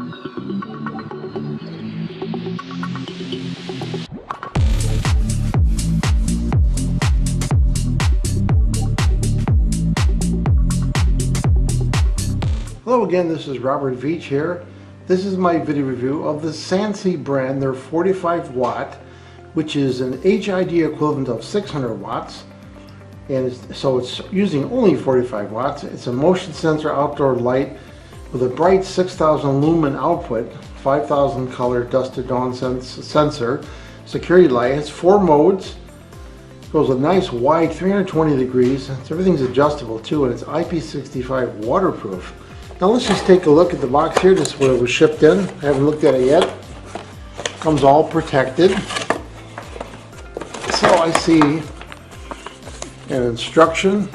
Hello again, this is Robert Veach here. This is my video review of the SANSI brand, their 45 watt, which is an HID equivalent of 600 watts. And so it's using only 45 watts. It's a motion sensor outdoor light with a bright 6,000 lumen output, 5,000 color dusk to dawn sensor, security light. It has 4 modes. It goes a nice wide 320 degrees. So everything's adjustable too, and it's IP65 waterproof. Now let's just take a look at the box here. This is what it was shipped in. I haven't looked at it yet. Comes all protected. So I see an instruction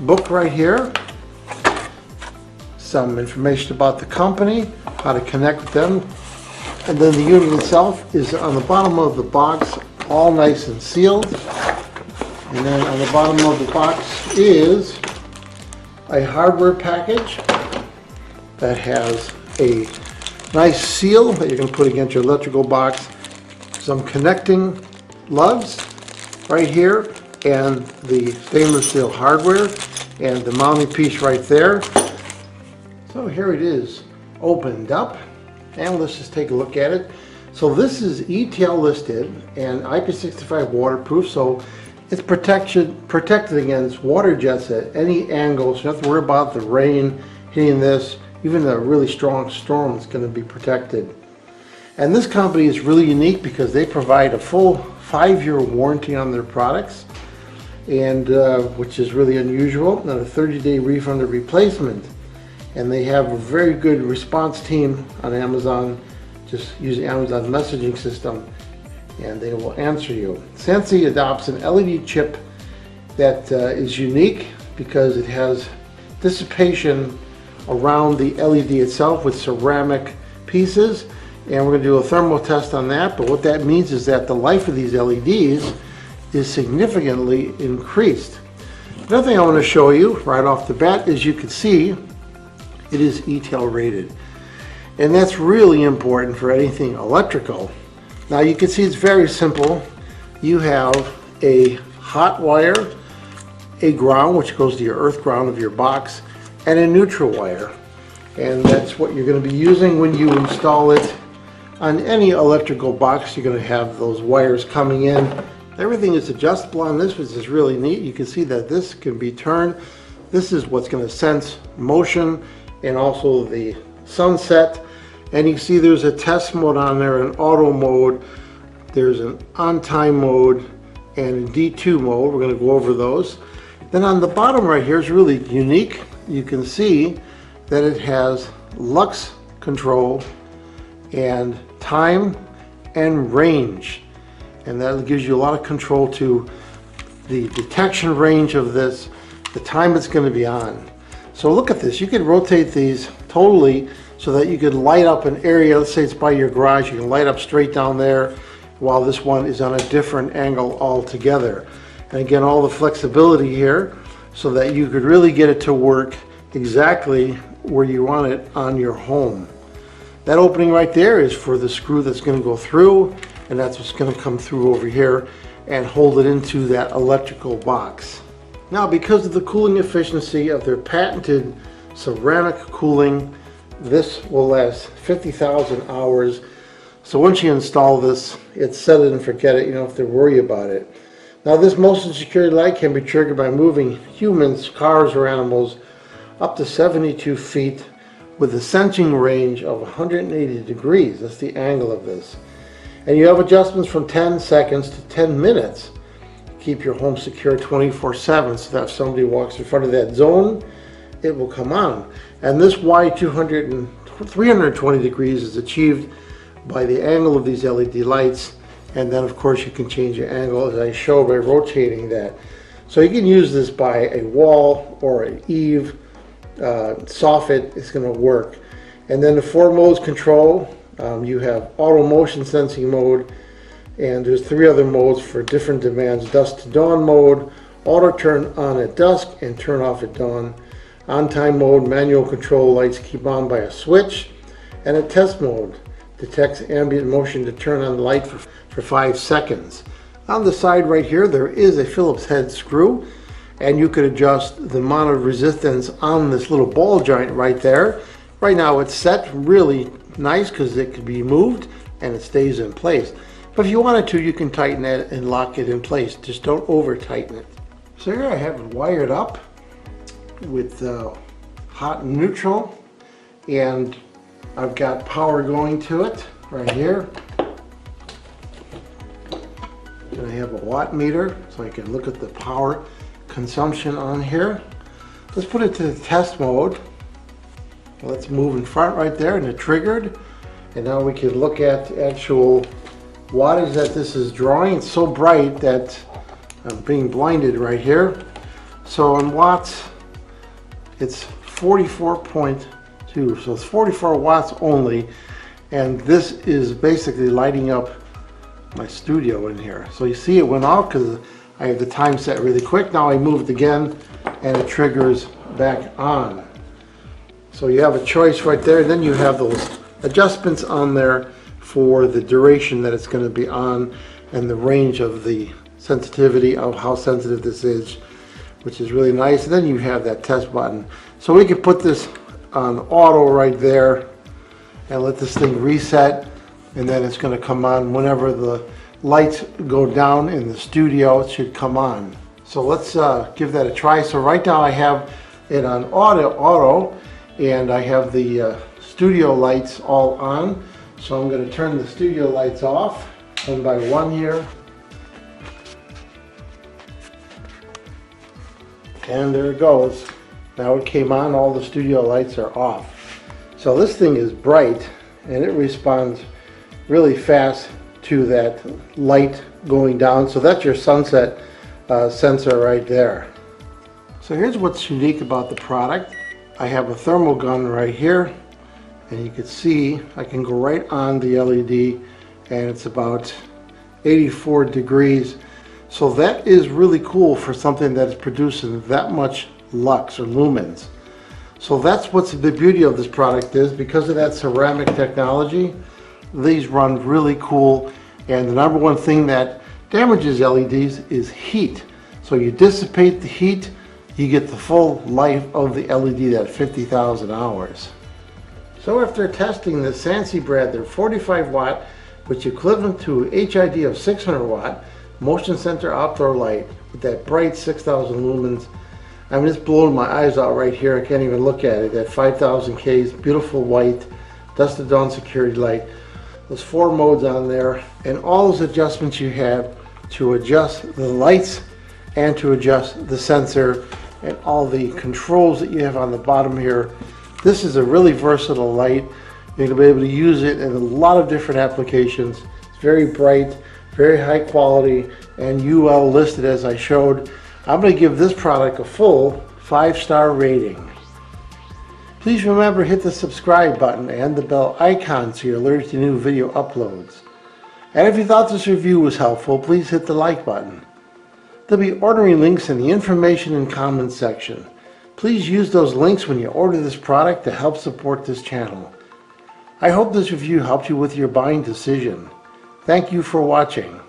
book right here. Some information about the company, how to connect with them. And then the unit itself is on the bottom of the box, all nice and sealed. And then on the bottom of the box is a hardware package that has a nice seal that you can put against your electrical box, some connecting lugs right here, and the stainless steel hardware, and the mounting piece right there. So here it is, opened up, and let's just take a look at it. So this is ETL listed and IP65 waterproof, so it's protected against water jets at any angle, so you don't have to worry about the rain hitting this. Even a really strong storm is going to be protected. And this company is really unique because they provide a full 5-year warranty on their products, and which is really unusual, and a 30-day refund or replacement. And they have a very good response team on Amazon. Just use the Amazon messaging system and they will answer you. SANSI adopts an LED chip that is unique because it has dissipation around the LED itself with ceramic pieces, and we're going to do a thermal test on that. But what that means is that the life of these LEDs is significantly increased. Another thing I want to show you right off the bat is you can see it is ETL rated, and that's really important for anything electrical. Now you can see it's very simple. You have a hot wire, a ground which goes to your earth ground of your box, and a neutral wire, and that's what you're going to be using when you install it on any electrical box. You're going to have those wires coming in. Everything is adjustable on this, which is really neat. You can see that this can be turned. This is what's going to sense motion and also the sunset. And you can see there's a test mode on there, an auto mode, there's an on-time mode, and a D2 mode. We're going to go over those. Then on the bottom right here is really unique. You can see that it has lux control and time and range, and that gives you a lot of control to the detection range of this, the time it's going to be on. So look at this, you can rotate these totally so that you could light up an area. Let's say it's by your garage, you can light up straight down there, while this one is on a different angle altogether. And again, all the flexibility here so that you could really get it to work exactly where you want it on your home. That opening right there is for the screw that's going to go through, and that's what's going to come through over here and hold it into that electrical box. Now, because of the cooling efficiency of their patented ceramic cooling, this will last 50,000 hours. So once you install this, it's set it and forget it. You don't have to worry about it. Now, this motion security light can be triggered by moving humans, cars, or animals up to 72 feet with a sensing range of 180 degrees. That's the angle of this. And you have adjustments from 10 seconds to 10 minutes. Keep your home secure 24/7 so that if somebody walks in front of that zone, it will come on. And this wide 320 degrees is achieved by the angle of these LED lights. And then of course you can change your angle, as I showed, by rotating that. So you can use this by a wall or an eave, soffit. It's going to work. And then the 4 modes control, you have auto motion sensing mode, and there's 3 other modes for different demands. Dusk to dawn mode, auto turn on at dusk and turn off at dawn. On time mode, manual control lights keep on by a switch. And a test mode detects ambient motion to turn on the light for 5 seconds. On the side right here, there is a Phillips head screw, and you could adjust the amount of resistance on this little ball joint right there. Right now it's set really nice because it can be moved and it stays in place. But if you wanted to, you can tighten it and lock it in place. Just don't over tighten it. So here I have it wired up with hot and neutral, and I've got power going to it right here. And I have a watt meter so I can look at the power consumption on here. Let's put it to the test mode. Let's move in front right there, and it triggered. And now we can look at the actual wattage that this is drawing. It's so bright that I'm being blinded right here. So in watts, it's 44.2. So it's 44 watts only. And this is basically lighting up my studio in here. So you see it went off because I have the time set really quick. Now I move it again and it triggers back on. So you have a choice right there. And then you have those adjustments on there for the duration that it's going to be on and the range of the sensitivity of how sensitive this is, which is really nice. And then you have that test button. So we can put this on auto right there and let this thing reset, and then it's going to come on whenever the lights go down in the studio. It should come on. So let's give that a try. So right now I have it on auto, and I have the studio lights all on. So I'm going to turn the studio lights off one by one here. And there it goes. Now it came on, all the studio lights are off. So this thing is bright and it responds really fast to that light going down. So that's your sunset sensor right there. So here's what's unique about the product. I have a thermal gun right here, and you can see I can go right on the LED, and it's about 84 degrees. So that is really cool for something that's producing that much lux or lumens. So that's what's the beauty of this product is, because of that ceramic technology, these run really cool. And the number one thing that damages LEDs is heat. So you dissipate the heat, you get the full life of the LED at 50,000 hours. So after testing the SANSI brand, they're 45 watt, which is equivalent to HID of 600 watt, motion sensor outdoor light with that bright 6,000 lumens. I mean, it's blowing my eyes out right here. I can't even look at it. That 5,000 Ks, beautiful white, dusk to dawn security light. There's 4 modes on there, and all those adjustments you have to adjust the lights and to adjust the sensor, and all the controls that you have on the bottom here. This is a really versatile light. You're going to be able to use it in a lot of different applications. It's very bright, very high quality, and UL listed as I showed. I'm going to give this product a full 5-star rating. Please remember to hit the subscribe button and the bell icon so you're alerted to new video uploads. And if you thought this review was helpful, please hit the like button. There'll be ordering links in the information and comments section. Please use those links when you order this product to help support this channel. I hope this review helped you with your buying decision. Thank you for watching.